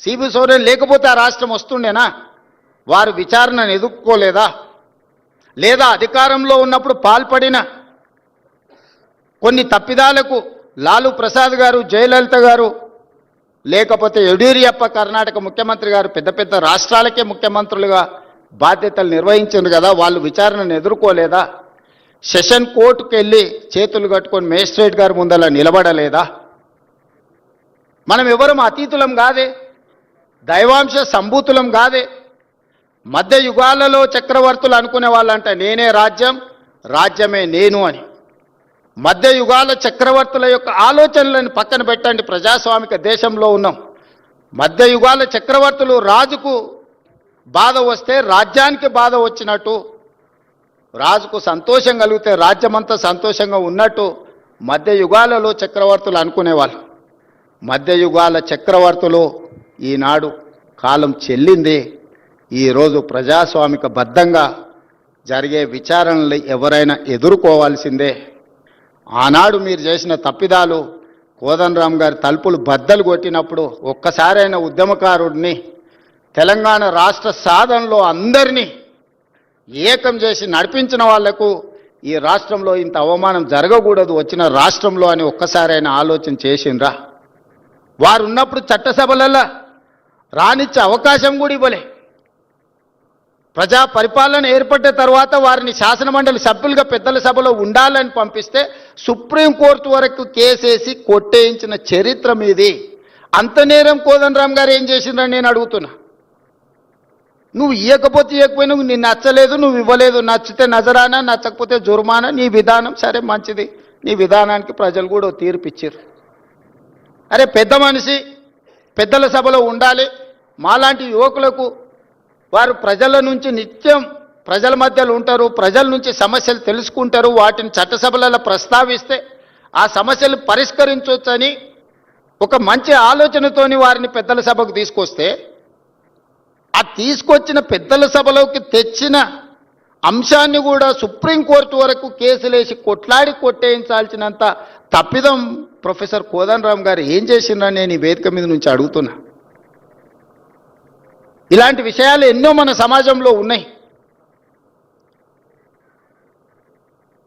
CB Soren లేకపోతే ఆ రాష్ట్రం వస్తుండేనా? వారు విచారణను ఎదుర్కోలేదా? లేదా అధికారంలో ఉన్నప్పుడు పాల్పడిన కొన్ని తప్పిదాలకు లాలూ ప్రసాద్ గారు, జయలలిత గారు, లేకపోతే యడ్యూరప్ప కర్ణాటక ముఖ్యమంత్రి గారు పెద్ద పెద్ద రాష్ట్రాలకే ముఖ్యమంత్రులుగా బాధ్యతలు నిర్వహించారు కదా, వాళ్ళు విచారణను ఎదుర్కోలేదా? సెషన్ కోర్టుకు వెళ్ళి చేతులు కట్టుకొని మేజిస్ట్రేట్ గారి ముందలా నిలబడలేదా? మనం ఎవరం అతీతులం కాదే, దైవాంశ సంభూతులం కాదే. మధ్య యుగాలలో చక్రవర్తులు అనుకునే వాళ్ళంట నేనే రాజ్యం, రాజ్యమే నేను అని. మధ్య యుగాల చక్రవర్తుల యొక్క ఆలోచనలను పక్కన పెట్టండి. ప్రజాస్వామిక దేశంలో ఉన్నాం. మధ్య యుగాల చక్రవర్తులు రాజుకు బాధ వస్తే రాజ్యానికి బాధ వచ్చినట్టు, రాజుకు సంతోషం కలిగితే రాజ్యమంతా సంతోషంగా ఉన్నట్టు మధ్య యుగాలలో చక్రవర్తులు అనుకునేవాళ్ళు. మధ్య యుగాల చక్రవర్తులు ఈనాడు కాలం చెల్లింది. ఈరోజు ప్రజాస్వామిక బద్ధంగా జరిగే విచారణలు ఎవరైనా ఎదుర్కోవాల్సిందే. ఆనాడు మీరు చేసిన తప్పిదాలు, కోదండరాం గారి తలుపులు బద్దలు కొట్టినప్పుడు ఒక్కసారైన ఉద్యమకారుడిని, తెలంగాణ రాష్ట్ర సాధనలో అందరినీ ఏకం చేసి నడిపించిన వాళ్లకు ఈ రాష్ట్రంలో ఇంత అవమానం జరగకూడదు వచ్చిన రాష్ట్రంలో అని ఒక్కసారైనా ఆలోచన చేసిండ్రా? వారు ఉన్నప్పుడు చట్టసభలలో రానిచ్చే అవకాశం కూడా ఇవ్వలే. ప్రజా పరిపాలన ఏర్పడ్డ తర్వాత వారిని శాసనమండలి సభ్యులుగా పెద్దల సభలో ఉండాలని పంపిస్తే సుప్రీంకోర్టు వరకు కేసేసి కొట్టేయించిన చరిత్ర మీది. అంత నేరం కోదండరాం గారు ఏం చేసిండ్రని నేను అడుగుతున్నా. నువ్వు ఇవ్వకపోతే ఇవ్వకపోయినా నిన్ను నచ్చలేదు, నువ్వు ఇవ్వలేదు, నచ్చితే నజరానా, నచ్చకపోతే జుర్మానా, నీ విధానం సరే మంచిది, నీ విధానానికి ప్రజలు కూడా తీర్పు ఇచ్చారు. అరే పెద్ద మనిషి పెద్దల సభలో ఉండాలి. మాలాంటి యువకులకు వారు ప్రజల నుంచి నిత్యం ప్రజల మధ్యలో ఉంటారు, ప్రజల నుంచి సమస్యలు తెలుసుకుంటారు, వాటిని చట్టసభలలో ప్రస్తావిస్తే ఆ సమస్యలు పరిష్కరించవచ్చని ఒక మంచి ఆలోచనతోని వారిని పెద్దల సభకు తీసుకొస్తే, ఆ తీసుకొచ్చిన పెద్దల సభలోకి తెచ్చిన అంశాన్ని కూడా సుప్రీంకోర్టు వరకు కేసులేసి కొట్లాడి కొట్టేయించాల్సినంత తప్పిదం ప్రొఫెసర్ కోదండరాం గారు ఏం చేసిండ్రని నేను ఈ వేదిక మీద నుంచి అడుగుతున్నా. ఇలాంటి విషయాలు ఎన్నో మన సమాజంలో ఉన్నాయి.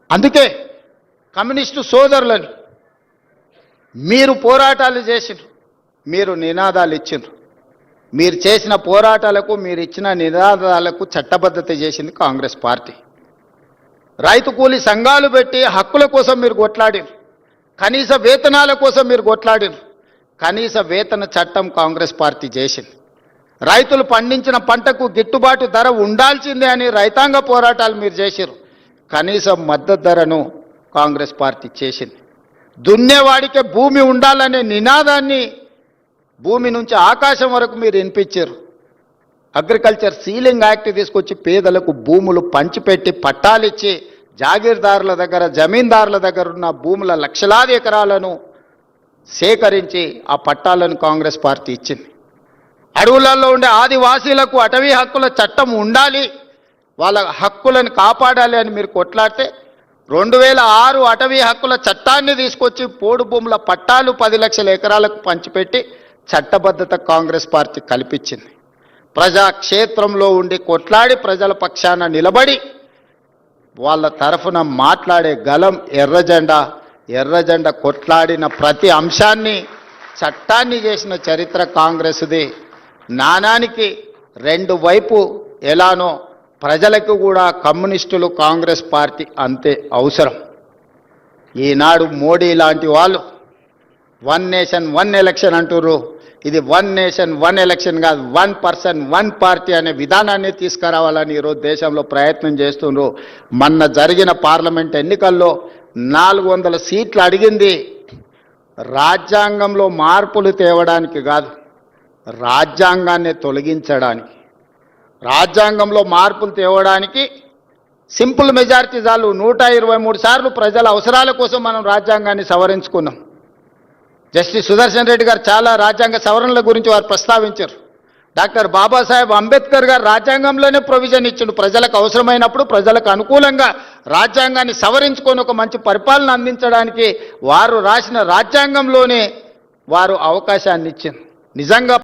అందుకే కమ్యూనిస్టు సోదరులని మీరు పోరాటాలు చేసిండ్రు, మీరు నినాదాలు ఇచ్చిండ్రు. మీరు చేసిన పోరాటాలకు, మీరు ఇచ్చిన నినాదాలకు చట్టబద్ధత చేసింది కాంగ్రెస్ పార్టీ. రైతు కూలీ సంఘాలు పెట్టి హక్కుల కోసం మీరు కొట్లాడిరు, కనీస వేతనాల కోసం మీరు కొట్లాడిరు. కనీస వేతన చట్టం కాంగ్రెస్ పార్టీ చేసింది. రైతులు పండించిన పంటకు గిట్టుబాటు ధర ఉండాల్సిందే అని రైతాంగ పోరాటాలు మీరు చేశారు. కనీస మద్దతు ధరను కాంగ్రెస్ పార్టీ చేసింది. దున్నేవాడికే భూమి ఉండాలనే నినాదాన్ని భూమి నుంచి ఆకాశం వరకు మీరు వినిపించారు. అగ్రికల్చర్ సీలింగ్ యాక్ట్ తీసుకొచ్చి పేదలకు భూములు పంచిపెట్టి పట్టాలిచ్చి జాగీర్దారుల దగ్గర, జమీందారుల దగ్గర ఉన్న భూముల లక్షలాది ఎకరాలను సేకరించి ఆ పట్టాలను కాంగ్రెస్ పార్టీ ఇచ్చింది. అడవులలో ఉండే ఆదివాసీలకు అటవీ హక్కుల చట్టం ఉండాలి, వాళ్ళ హక్కులను కాపాడాలి అని మీరు కొట్లాడితే 2006 అటవీ హక్కుల చట్టాన్ని తీసుకొచ్చి పోడు భూముల పట్టాలు 10 లక్షల ఎకరాలకు పంచిపెట్టి చట్టబద్ధత కాంగ్రెస్ పార్టీ కల్పించింది. ప్రజాక్షేత్రంలో ఉండి కొట్లాడి ప్రజల పక్షాన నిలబడి వాళ్ళ తరఫున మాట్లాడే గలం ఎర్రజెండా. ఎర్రజెండా కొట్లాడిన ప్రతి అంశాన్ని చట్టాన్ని చేసిన చరిత్ర కాంగ్రెస్ది. నాణానికి రెండు వైపు ఎలానో ప్రజలకు కూడా కమ్యూనిస్టులు, కాంగ్రెస్ పార్టీ అంతే అవసరం. ఈనాడు మోడీ లాంటి వాళ్ళు 1 నేషన్ 1 ఎలక్షన్ అంటుర్రు. ఇది 1 నేషన్ 1 ఎలక్షన్ కాదు, 1 పర్సన్ 1 పార్టీ అనే విధానాన్ని తీసుకురావాలని ఈరోజు దేశంలో ప్రయత్నం చేస్తున్నారు. మొన్న జరిగిన పార్లమెంట్ ఎన్నికల్లో 400 సీట్లు అడిగింది రాజ్యాంగంలో మార్పులు తేవడానికి కాదు, రాజ్యాంగాన్ని తొలగించడానికి. రాజ్యాంగంలో మార్పులు తేవడానికి సింపుల్ మెజారిటీ చాలు. 123 సార్లు ప్రజల అవసరాల కోసం మనం రాజ్యాంగాన్ని సవరించుకున్నాం. జస్టిస్ సుదర్శన్ రెడ్డి గారు చాలా రాజ్యాంగ సవరణల గురించి వారు ప్రస్తావించారు. డాక్టర్ బాబాసాహెబ్ అంబేద్కర్ గారు రాజ్యాంగంలోనే ప్రొవిజన్ ఇచ్చిండు, ప్రజలకు అవసరమైనప్పుడు ప్రజలకు అనుకూలంగా రాజ్యాంగాన్ని సవరించుకొని ఒక మంచి పరిపాలన అందించడానికి వారు రాసిన రాజ్యాంగంలోనే వారు అవకాశాన్ని ఇచ్చింది. నిజంగా